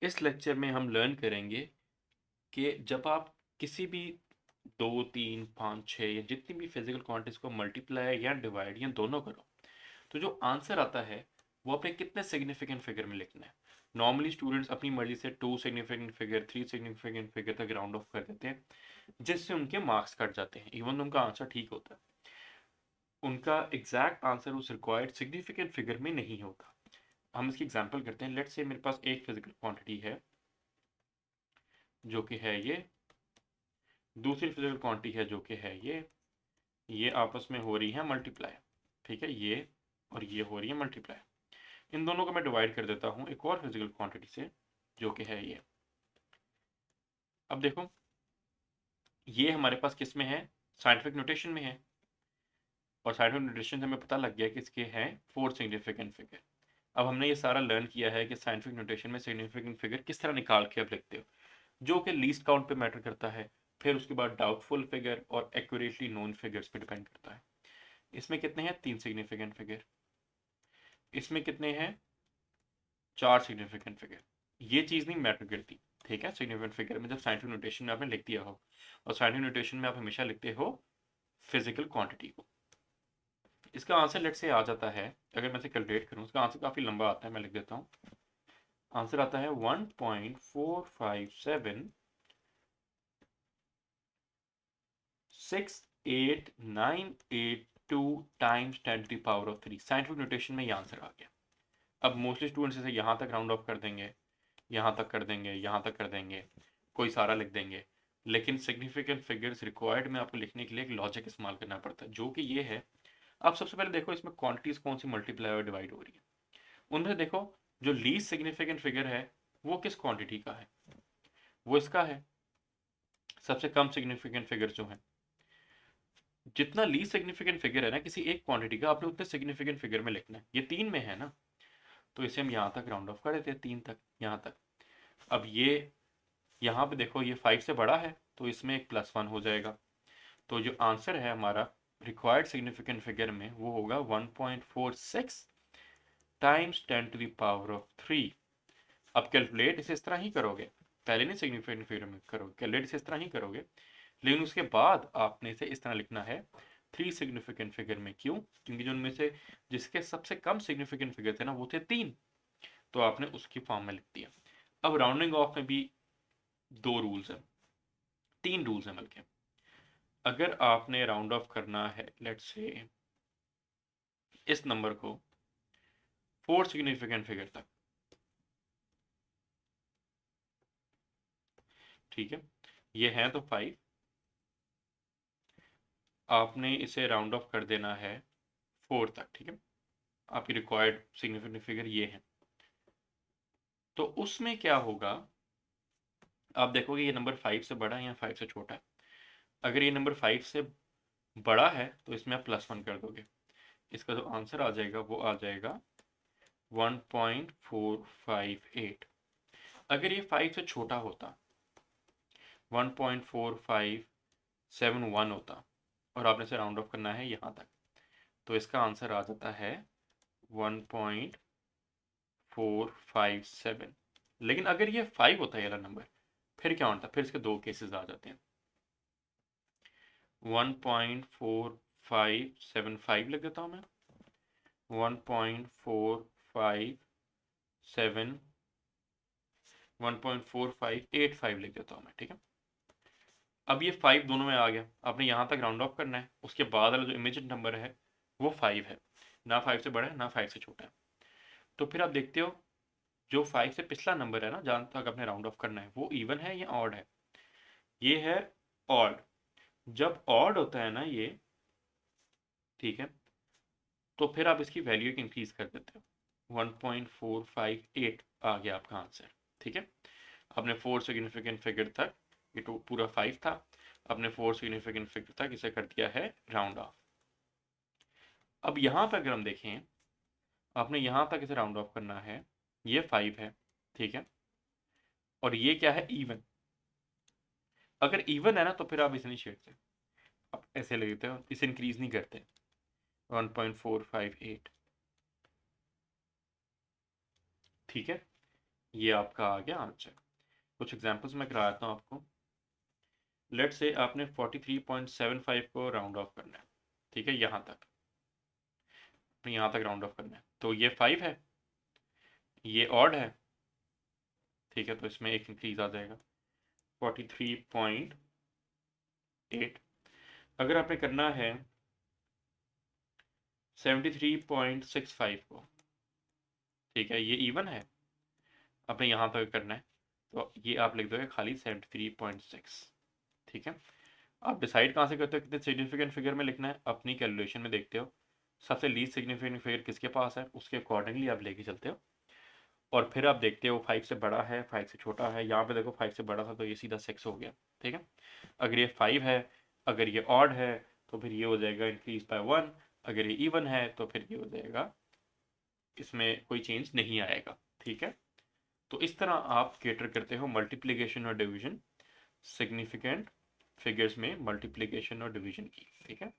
इस लेक्चर में हम लर्न करेंगे कि जब आप किसी भी 2, 3, 5, 6 या जितनी भी फिजिकल क्वांटिटीज को मल्टीप्लाई या डिवाइड या दोनों करो तो जो आंसर आता है वो आपने कितने सिग्निफिकेंट फिगर में लिखना है। नॉर्मली स्टूडेंट्स अपनी मर्जी से 2 सिग्निफिकेंट फिगर 3 सिग्निफिकेंट फिगर तक राउंड ऑफ कर देते हैं, जिससे उनके मार्क्स कट जाते हैं इवन उनका आंसर ठीक होता है। उनका एग्जैक्ट आंसर उस रिक्वायर्ड सिग्निफिकेंट फिगर में नहीं होगा। हम इसकी एग्जांपल करते हैं। लेट्स से मेरे पास एक फिजिकल क्वांटिटी है जो कि है ये, दूसरी फिजिकल क्वांटिटी है जो कि है ये आपस में हो रही है मल्टीप्लाई। ठीक है, ये और ये हो रही है मल्टीप्लाई। इन दोनों को मैं डिवाइड कर देता हूँ एक और फिजिकल क्वांटिटी से जो कि है ये। अब देखो, ये हमारे पास किस में है, साइंटिफिक नोटेशन में है, और साइंटिफिक नोटेशन से हमें पता लग गया कि इसके हैं 4 सिग्निफिकेंट फिगर। अब हमने ये सारा लर्न किया है कि साइंटिफिक नोटेशन में सिग्निफिकेंट फिगर किस तरह निकाल के आप लिखते हो, जो कि लीस्ट काउंट पे मैटर करता है। फिर उसके बाद डाउटफुल फिगर और एक्यूरेटली नोन फिगर्स पे डिपेंड करता है। इसमें कितने हैं, 3 सिग्निफिकेंट फिगर। इसमें कितने हैं, 4 सिग्निफिकेंट फिगर। ये चीज़ नहीं मैटर करती। ठीक है, सिग्निफिकेंट फिगर में जब साइंटिफिक नोटेशन में आपने लिख दिया हो, और साइंटिफिक नोटेशन में आप हमेशा लिखते हो फिजिकल क्वांटिटी को। इसका आंसर लेट से आ जाता है, अगर मैं इसे कैलकुलेट करूँ इसका आंसर काफ़ी लंबा आता है, मैं लिख देता हूँ। आंसर आता है 1.4576898 टाइम्स 10⁻³ साइंटिफिक नोटेशन में ये आंसर आ गया। अब मोस्टली स्टूडेंट्स इसे यहाँ तक राउंड ऑफ कर देंगे, यहाँ तक कर देंगे, यहाँ तक कर देंगे, कोई सारा लिख देंगे। लेकिन सिग्निफिकेंट फिगर्स रिक्वायर्ड में आपको लिखने के लिए एक लॉजिक इस्तेमाल करना पड़ता है, जो कि ये है। आप सबसे पहले देखो इसमें क्वांटिटीज कौन सी मल्टीप्लाई और डिवाइड हो रही है। उनमें देखो, जो लीस्ट सिग्निफिकेंट फिगर है वो किस क्वांटिटी का है, वो इसका है। सबसे कम सिग्निफिकेंट फिगर जो है, जितना लीस्ट सिग्निफिकेंट फिगर है ना किसी एक क्वांटिटी का, आपने उतने सिग्निफिकेंट फिगर में लिखना है। ये 3 में है ना, तो इसे हम यहाँ तक राउंड ऑफ कर देते हैं, 3 तक, यहाँ तक। अब ये यहाँ पे देखो, ये 5 से बड़ा है तो इसमें एक +1 हो जाएगा। तो जो आंसर है हमारा रिक्वायर्ड सिग्निफिकेंट फिगर में वो होगा 1.46 टाइम्स 10⁻³ अब कैलकुलेट इसे इस तरह ही करोगे, पहले नहीं सिग्निफिकेंट फिगर में करोगे, कैलकुलेट इसे इस तरह ही करोगे। लेकिन उसके बाद आपने इसे इस तरह लिखना है 3 सिग्निफिकेंट फिगर में। क्यों? क्योंकि जो उनमें से जिसके सबसे कम सिग्निफिकेंट फिगर थे ना वो थे 3, तो आपने उसकी फॉर्म में लिख दिया। अब राउंडिंग ऑफ में भी 2 रूल्स हैं, 3 रूल्स हैं बल्कि। अगर आपने राउंड ऑफ करना है लेट्स से इस नंबर को 4 सिग्निफिकेंट फिगर तक, ठीक है, ये है तो 5, आपने इसे राउंड ऑफ कर देना है 4 तक। ठीक है, आपकी रिक्वायर्ड सिग्निफिकेंट फिगर ये है। तो उसमें क्या होगा, आप देखोगे ये नंबर 5 से बड़ा है या 5 से छोटा है। अगर ये नंबर 5 से बड़ा है तो इसमें आप +1 कर दोगे। इसका जो आंसर आ जाएगा वो आ जाएगा 1.458। अगर ये 5 से छोटा होता, 1.4571 होता, और आपने इसे राउंड ऑफ करना है यहाँ तक, तो इसका आंसर आ जाता है 1.457। लेकिन अगर ये 5 होता है ये नंबर, फिर क्या होता, फिर इसके दो केसेस आ जाते हैं। 1.4575 लिख देता हूँ मैं, 1.4585 1.4585 लिख देता हूँ मैं। ठीक है, अब ये 5 दोनों में आ गया, आपने यहाँ तक राउंड ऑफ करना है। उसके बाद वाला जो इमेजिन नंबर है वो 5 है, ना 5 से बड़ा है ना 5 से छोटा है। तो फिर आप देखते हो जो 5 से पिछला नंबर है ना जहाँ तक आपने राउंड ऑफ करना है वो इवन है या ऑड है। ये है ऑड। जब ऑड होता है ना ये, ठीक है, तो फिर आप इसकी वैल्यू एक इंक्रीज कर देते हो, 1.458 आ गया आपका आंसर। ठीक है, आपने 4 सिग्निफिकेंट फिगर तक, ये तो पूरा 5 था, आपने 4 सिग्निफिकेंट फिगर तक इसे कर दिया है राउंड ऑफ। अब यहाँ पर अगर हम देखें, आपने यहाँ तक इसे राउंड ऑफ करना है, ये 5 है, ठीक है, और ये क्या है, इवन। अगर इवन है ना तो फिर आप इसे नहीं छेड़ते, आप ऐसे ले लेते हो, इसे इंक्रीज नहीं करते। 1.458, ठीक है। ये आपका आ गया आंसर। कुछ एग्जांपल्स मैं कराता हूँ आपको। लेट्स से आपने 43.75 को राउंड ऑफ करना है, ठीक है, यहाँ तक राउंड ऑफ करना है, तो ये 5 है, ये ऑड है, ठीक है, तो इसमें एक इंक्रीज आ जाएगा 43.8। अगर आपने करना है 73.65 को, ठीक है, ये इवन है, आपने यहाँ तक करना है, तो ये आप लिख दोगे खाली 73.6, ठीक है। आप डिसाइड कहाँ से करते हो कितने सिग्निफिकेंट फिगर में लिखना है, अपनी कैलकुलेशन में देखते हो सबसे लीस्ट सिग्निफिकेंट फिगर किसके पास है, उसके अकॉर्डिंगली आप लेके चलते हो, और फिर आप देखते हो 5 से बड़ा है 5 से छोटा है, यहाँ पे देखो 5 से बड़ा था तो ये सीधा 6 हो गया, ठीक है। अगर ये 5 है, अगर ये ऑड है तो फिर ये हो जाएगा इंक्रीज बाय 1, अगर ये इवन है तो फिर ये हो जाएगा, इसमें कोई चेंज नहीं आएगा, ठीक है। तो इस तरह आप कैटर करते हो मल्टीप्लिकेशन और डिवीजन, सिग्निफिकेंट फिगर्स में मल्टीप्लिकेशन और डिवीजन की, ठीक है।